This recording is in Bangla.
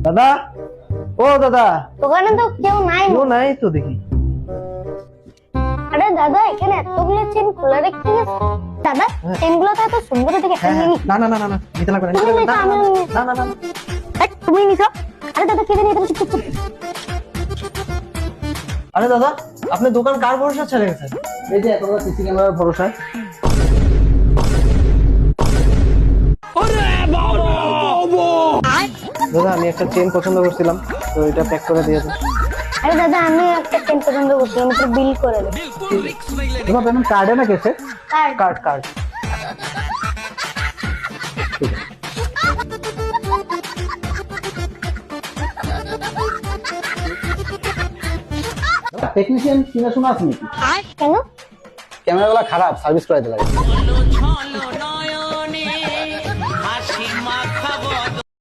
দাদা, ও দাদা। দোকানে তো কেউ নাই। কেউ নাই তো দেখি। আরে দাদা, এখানে এতগুলো চেন খোলা রেখে গেছে। দাদা, চেনগুলো তো এত সুন্দর দেখে। না না না না না, নিতে লাগবে না, তুমি নিছো, আমি নিছি। না না না। এই, তুমি নিছো? আরে দাদা, কে জানি এটা চুপ চুপ। আরে দাদা, আপনি দোকান কার ভরসা ছেড়ে গেছেন? এই যে এতগুলো সিসি ক্যামেরার ভরসায়। দাদা, আমি একটা চেন পছন্দ করছিলাম, তো এটা প্যাক করে দিয়ে দেন। আরে দাদা, আমি একটা চেন পছন্দ করছিলাম, একটু বিল করে দেন। তোমার পেমেন্ট কার্ডে না কেসে? কার্ড। Card card. টেকনিশিয়ান কিনা শোনা আছে নাকি? কেন? ক্যামেরাগুলো খারাপ, সার্ভিস করাইতে লাগে।